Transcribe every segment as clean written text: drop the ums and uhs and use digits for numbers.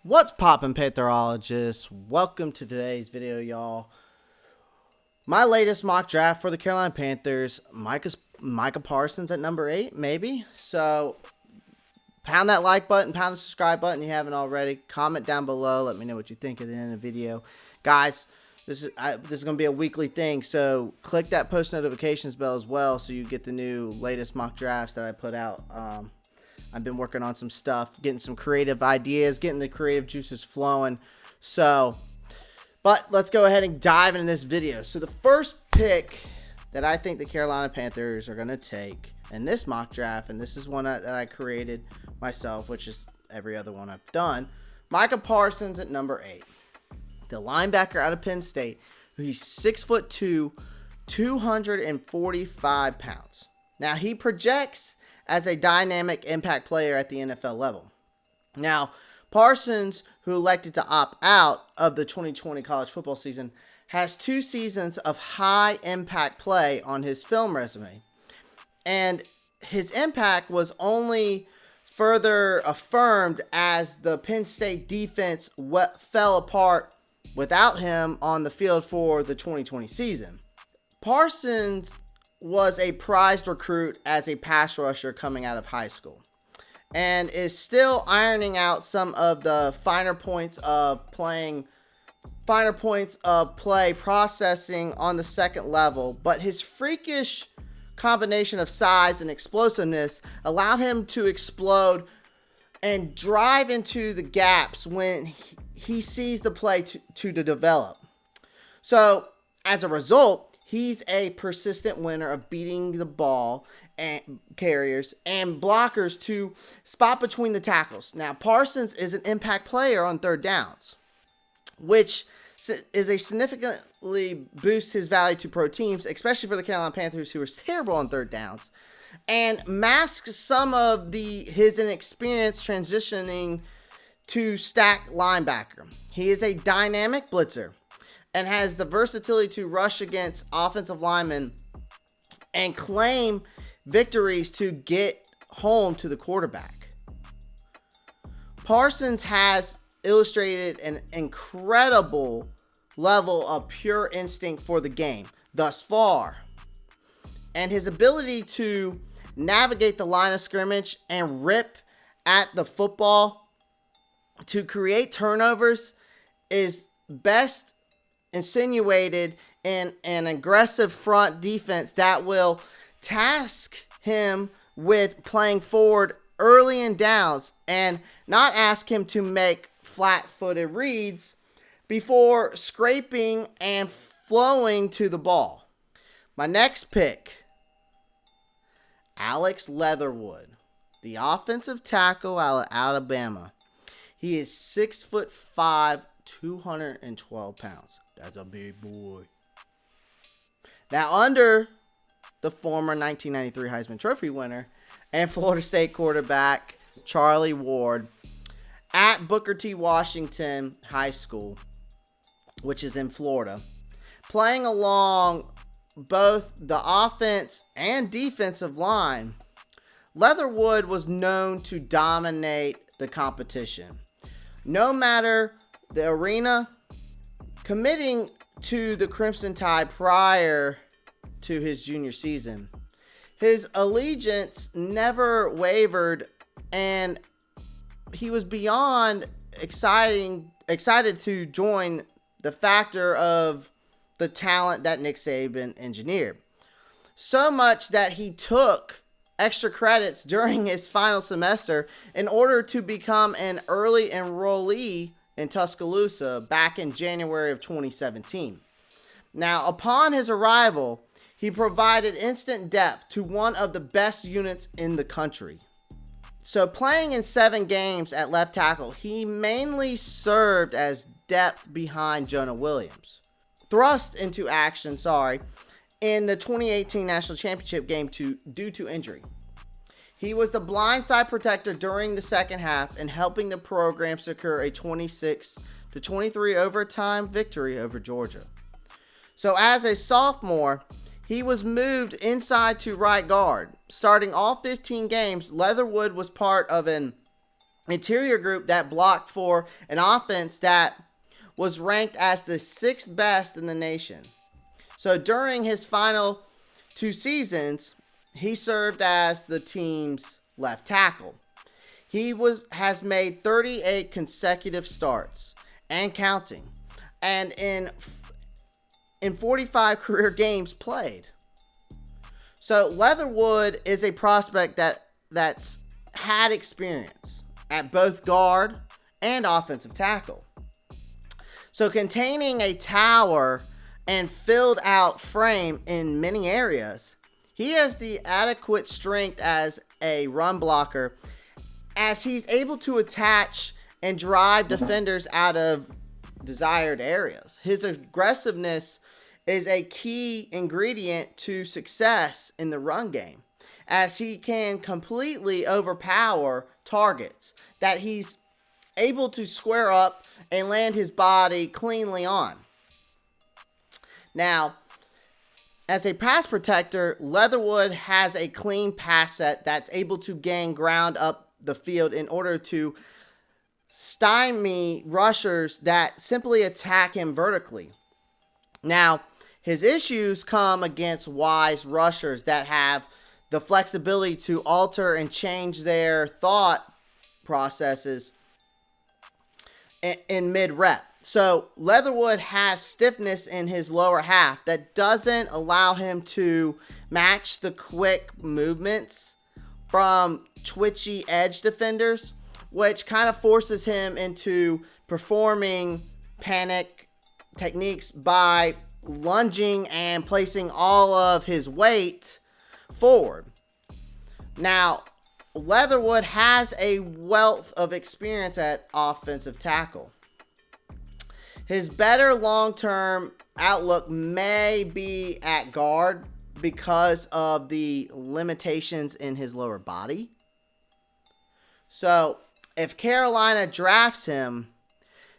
What's poppin', Pantherologists? Welcome to today's video, y'all. My latest mock draft for the Carolina Panthers, Micah Parsons at number 8, maybe. So, pound that like button, pound the subscribe button if you haven't already. Comment down below. Let me know what you think at the end of the video. Guys, this is going to be a weekly thing, so click that post notifications bell as well so you get the new latest mock drafts that I put out. I've been working on some stuff, getting some creative ideas, getting the creative juices flowing. But let's go ahead and dive into this video. So the first pick that I think the Carolina Panthers are going to take in this mock draft, and this is one that I created myself, which is every other one I've done, Micah Parsons at number 8. The linebacker out of Penn State, he's 6'2", 245 pounds. Now, he projects as a dynamic impact player at the NFL level. Now, Parsons, who elected to opt out of the 2020 college football season, has 2 seasons of high impact play on his film resume. And his impact was only further affirmed as the Penn State defense fell apart without him on the field for the 2020 season. Parsons was a prized recruit as a pass rusher coming out of high school and is still ironing out some of the finer points of play processing on the second level, but his freakish combination of size and explosiveness allowed him to explode and drive into the gaps when he sees the play to develop. So as a result, he's a persistent winner of beating the ball and carriers and blockers to spot between the tackles. Now, Parsons is an impact player on third downs, which is a significantly boosts his value to pro teams, especially for the Carolina Panthers, who are terrible on third downs, and masks some of his inexperience transitioning to stack linebacker. He is a dynamic blitzer and has the versatility to rush against offensive linemen and claim victories to get home to the quarterback. Parsons has illustrated an incredible level of pure instinct for the game thus far, and his ability to navigate the line of scrimmage and rip at the football to create turnovers is best insinuated in an aggressive front defense that will task him with playing forward early in downs and not ask him to make flat-footed reads before scraping and flowing to the ball. My next pick, Alex Leatherwood, the offensive tackle out of Alabama. He is 6'5", 212 pounds. That's a big boy. Now, under the former 1993 Heisman Trophy winner and Florida State quarterback Charlie Ward at Booker T. Washington High School, which is in Florida, playing along both the offense and defensive line, Leatherwood was known to dominate the competition. No matter the arena, committing to the Crimson Tide prior to his junior season, his allegiance never wavered, and he was beyond excited to join the factor of the talent that Nick Saban engineered. So much that he took extra credits during his final semester in order to become an early enrollee in Tuscaloosa back in January of 2017. Now, upon his arrival, he provided instant depth to one of the best units in the country. So playing in 7 games at left tackle, he mainly served as depth behind Jonah Williams. Thrust into action, in the 2018 National Championship game due to injury. He was the blindside protector during the second half and helping the program secure a 26-23 overtime victory over Georgia. So as a sophomore, he was moved inside to right guard. Starting all 15 games, Leatherwood was part of an interior group that blocked for an offense that was ranked as the 6th best in the nation. So during his final 2 seasons, he served as the team's left tackle. He has made 38 consecutive starts and counting, and in 45 career games played. So Leatherwood is a prospect that's had experience at both guard and offensive tackle. So containing a tower and filled out frame in many areas, he has the adequate strength as a run blocker, as he's able to attach and drive defenders out of desired areas. His aggressiveness is a key ingredient to success in the run game, as he can completely overpower targets that he's able to square up and land his body cleanly on. Now, as a pass protector, Leatherwood has a clean pass set that's able to gain ground up the field in order to stymie rushers that simply attack him vertically. Now, his issues come against wise rushers that have the flexibility to alter and change their thought processes in mid-rep. So Leatherwood has stiffness in his lower half that doesn't allow him to match the quick movements from twitchy edge defenders, which kind of forces him into performing panic techniques by lunging and placing all of his weight forward. Now, Leatherwood has a wealth of experience at offensive tackle. His better long-term outlook may be at guard because of the limitations in his lower body. So, if Carolina drafts him,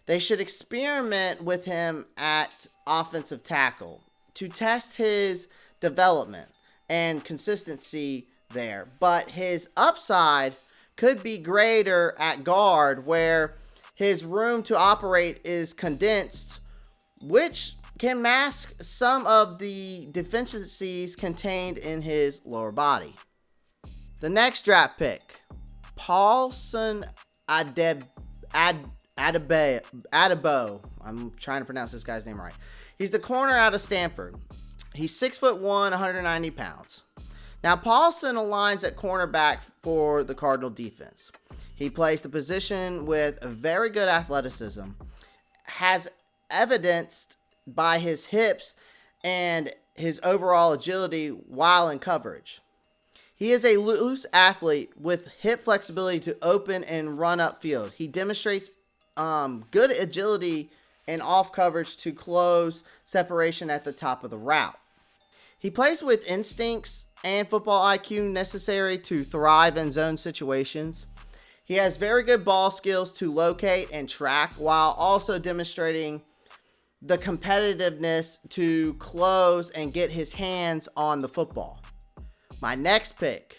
they should experiment with him at offensive tackle to test his development and consistency there. But his upside could be greater at guard, where his room to operate is condensed, which can mask some of the deficiencies contained in his lower body. The next draft pick, Paulson Adebo. I'm trying to pronounce this guy's name right. He's the corner out of Stanford. He's 6'1", 190 pounds. Now, Paulson aligns at cornerback for the Cardinal defense. He plays the position with very good athleticism, has evidenced by his hips and his overall agility while in coverage. He is a loose athlete with hip flexibility to open and run upfield. He demonstrates good agility and off coverage to close separation at the top of the route. He plays with instincts and football IQ necessary to thrive in zone situations. He has very good ball skills to locate and track, while also demonstrating the competitiveness to close and get his hands on the football. My next pick,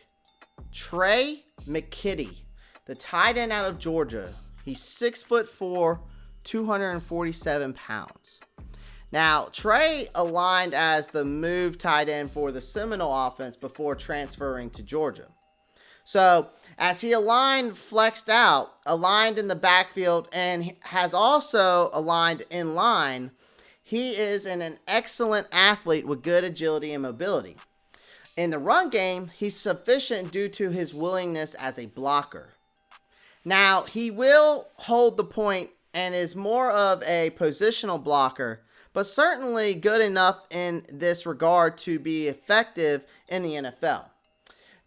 Trey McKitty, the tight end out of Georgia. He's 6'4", 247 pounds. Now, Trey aligned as the move tight end for the Seminole offense before transferring to Georgia. So, as he flexed out, aligned in the backfield, and has also aligned in line, he is an excellent athlete with good agility and mobility. In the run game, he's sufficient due to his willingness as a blocker. Now, he will hold the point and is more of a positional blocker, but certainly good enough in this regard to be effective in the NFL.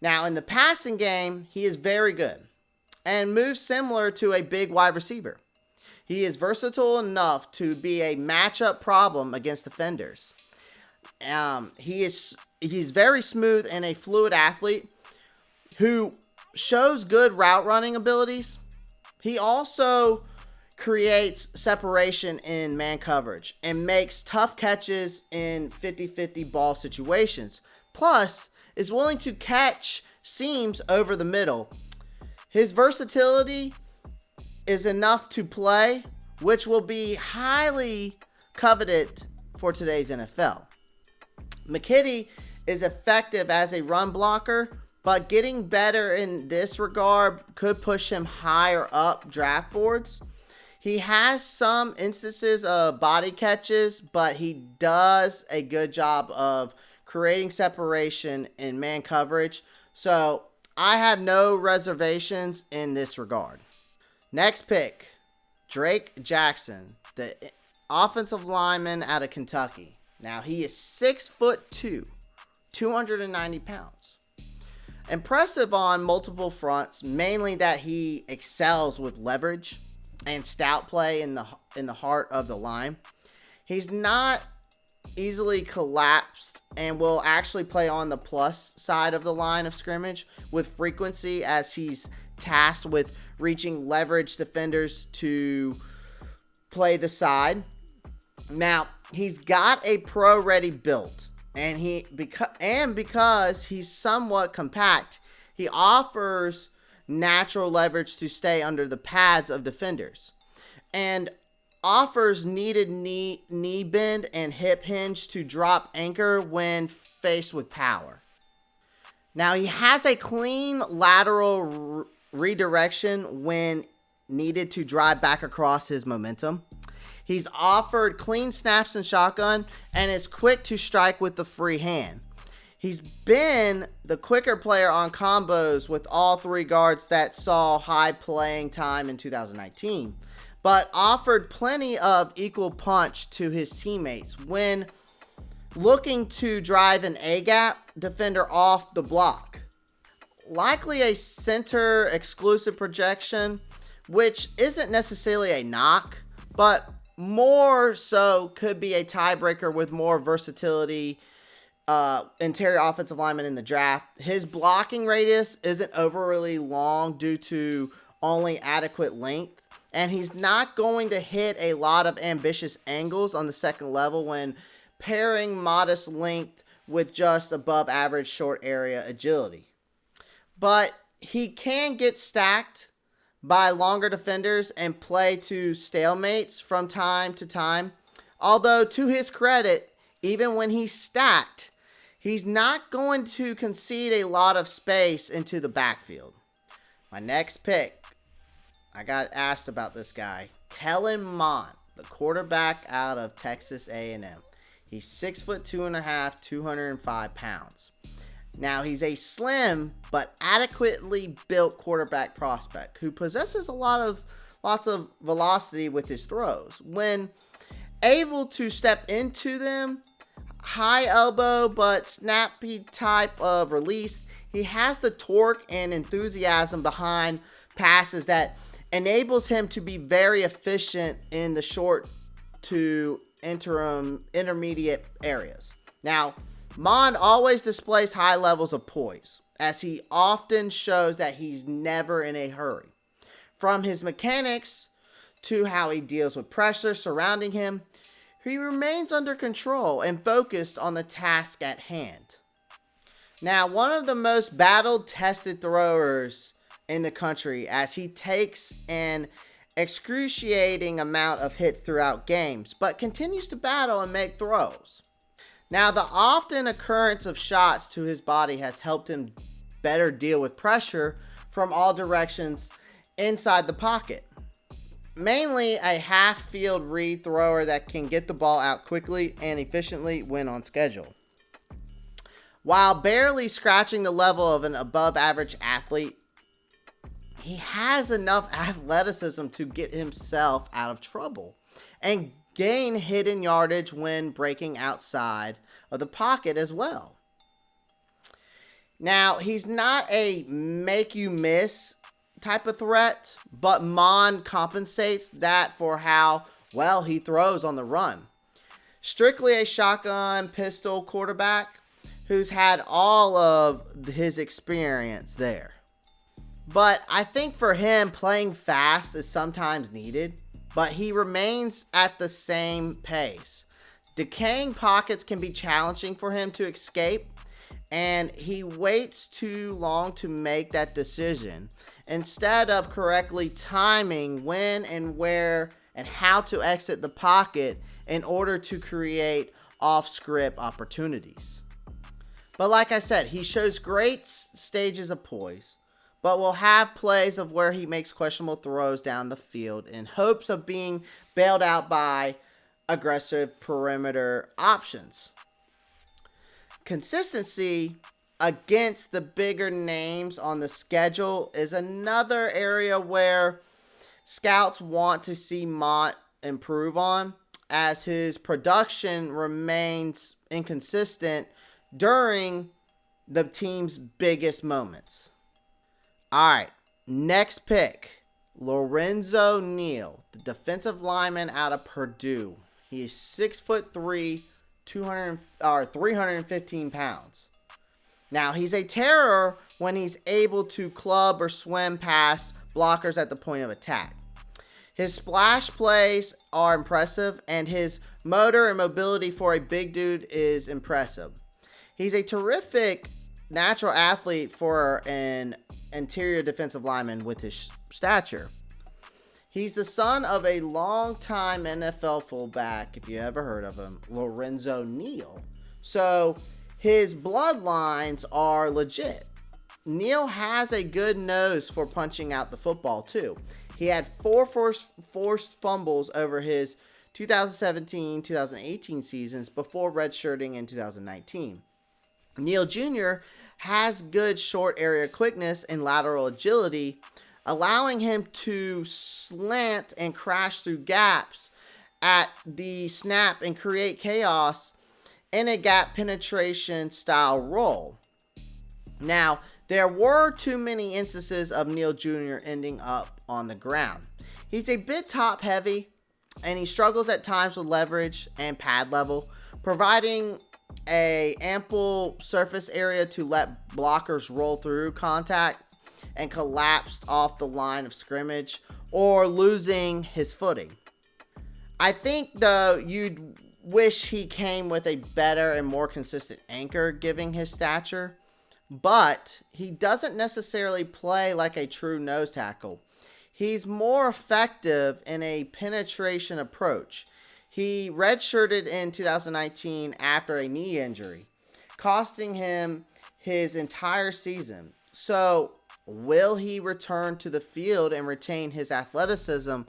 Now, in the passing game, he is very good and moves similar to a big wide receiver. He is versatile enough to be a matchup problem against defenders. He's very smooth and a fluid athlete who shows good route running abilities. He also creates separation in man coverage and makes tough catches in 50-50 ball situations. Plus, is willing to catch seams over the middle. His versatility is enough to play, which will be highly coveted for today's NFL. McKitty is effective as a run blocker, but getting better in this regard could push him higher up draft boards. He has some instances of body catches, but he does a good job of creating separation in man coverage. So I have no reservations in this regard. Next pick, Drake Jackson, the offensive lineman out of Kentucky. Now he is 6'2", 290 pounds. Impressive on multiple fronts, mainly that he excels with leverage and stout play in the heart of the line. He's not easily collapsed and will actually play on the plus side of the line of scrimmage with frequency, as he's tasked with reaching leverage defenders to play the side. Now, he's got a pro-ready build, and because he's somewhat compact, he offers natural leverage to stay under the pads of defenders, and offers needed knee bend and hip hinge to drop anchor when faced with power. Now, he has a clean lateral redirection when needed to drive back across his momentum. He's offered clean snaps in shotgun and is quick to strike with the free hand. He's been the quicker player on combos with all three guards that saw high playing time in 2019, but offered plenty of equal punch to his teammates when looking to drive an A-gap defender off the block. Likely a center exclusive projection, which isn't necessarily a knock, but more so could be a tiebreaker with more versatility interior offensive lineman in the draft. His blocking radius isn't overly long due to only adequate length, and he's not going to hit a lot of ambitious angles on the second level when pairing modest length with just above average short area agility. But he can get stacked by longer defenders and play to stalemates from time to time. Although, to his credit, even when he's stacked, he's not going to concede a lot of space into the backfield. My next pick, I got asked about this guy, Kellen Mond, the quarterback out of Texas A&M. He's 6'2.5", 205 pounds. Now, he's a slim but adequately built quarterback prospect who possesses lots of velocity with his throws. When able to step into them, high elbow but snappy type of release, he has the torque and enthusiasm behind passes that enables him to be very efficient in the short to intermediate areas. Now, Mond always displays high levels of poise, as he often shows that he's never in a hurry. From his mechanics to how he deals with pressure surrounding him, he remains under control and focused on the task at hand. Now, one of the most battle-tested throwers in the country, as he takes an excruciating amount of hits throughout games, but continues to battle and make throws. Now, the often occurrence of shots to his body has helped him better deal with pressure from all directions inside the pocket. Mainly a half-field read thrower that can get the ball out quickly and efficiently when on schedule. While barely scratching the level of an above-average athlete, he has enough athleticism to get himself out of trouble and gain hidden yardage when breaking outside of the pocket as well. Now, he's not a make-you-miss type of threat, but Mond compensates that for how well he throws on the run. Strictly a shotgun pistol quarterback who's had all of his experience there. But I think for him, playing fast is sometimes needed, but he remains at the same pace. Decaying pockets can be challenging for him to escape, and he waits too long to make that decision instead of correctly timing when and where and how to exit the pocket in order to create off-script opportunities. But like I said, he shows great stages of poise, but will have plays of where he makes questionable throws down the field in hopes of being bailed out by aggressive perimeter options. Consistency against the bigger names on the schedule is another area where scouts want to see Mont improve on, as his production remains inconsistent during the team's biggest moments. All right, next pick, Lorenzo Neal, the defensive lineman out of Purdue. He is 6'3", 315 pounds. Now, he's a terror when he's able to club or swim past blockers at the point of attack. His splash plays are impressive, and his motor and mobility for a big dude is impressive. He's a terrific natural athlete for an interior defensive lineman with his stature. He's the son of a longtime NFL fullback, if you ever heard of him, Lorenzo Neal. So his bloodlines are legit. Neal has a good nose for punching out the football too. He had 4 forced fumbles over his 2017-2018 seasons before redshirting in 2019. Neal Jr. has good short area quickness and lateral agility, allowing him to slant and crash through gaps at the snap and create chaos in a gap penetration style role. Now, there were too many instances of Neal Jr. ending up on the ground. He's a bit top heavy, and he struggles at times with leverage and pad level, providing a ample surface area to let blockers roll through contact and collapse off the line of scrimmage or losing his footing. I think, though, you'd wish he came with a better and more consistent anchor given his stature, but he doesn't necessarily play like a true nose tackle. He's more effective in a penetration approach. He redshirted in 2019 after a knee injury, costing him his entire season. So, will he return to the field and retain his athleticism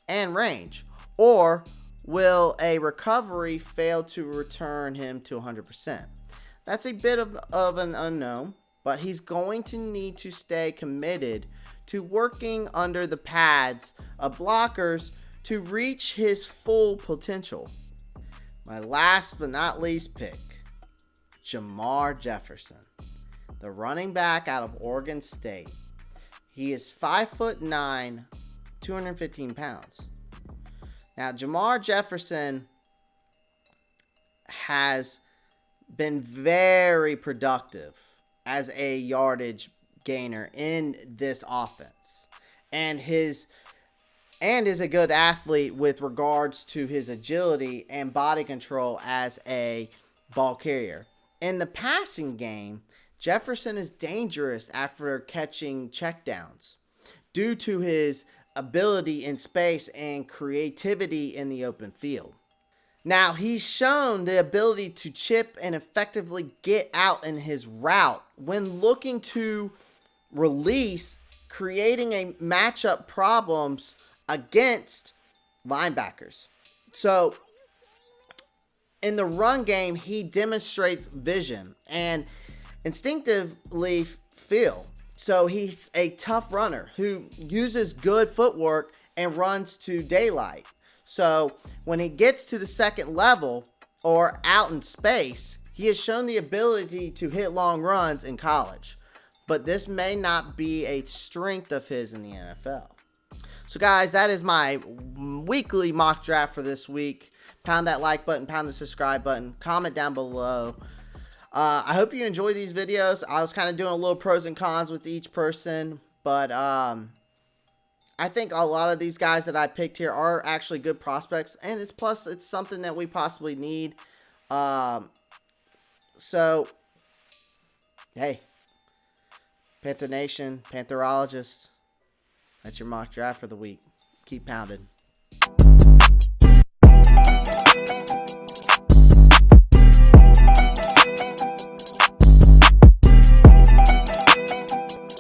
and range? Or will a recovery fail to return him to 100%? That's a bit of an unknown, but he's going to need to stay committed to working under the pads of blockers to reach his full potential. My last but not least pick, Jamar Jefferson, the running back out of Oregon State. He is 5'9", 215 pounds. Now, Jamar Jefferson has been very productive as a yardage gainer in this offense, and is a good athlete with regards to his agility and body control as a ball carrier. In the passing game, Jefferson is dangerous after catching checkdowns due to his ability in space and creativity in the open field. Now, he's shown the ability to chip and effectively get out in his route when looking to release, creating a matchup problems against linebackers. So, in the run game, he demonstrates vision and instinctively feel. So, he's a tough runner who uses good footwork and runs to daylight. So, when he gets to the second level or out in space, he has shown the ability to hit long runs in college. But this may not be a strength of his in the NFL. So, guys, that is my weekly mock draft for this week. Pound that like button, pound the subscribe button, comment down below. I hope you enjoy these videos. I was kind of doing a little pros and cons with each person, but I think a lot of these guys that I picked here are actually good prospects, and it's something that we possibly need. So Hey, Panther Nation, Pantherologist, that's your mock draft for the week. Keep pounding.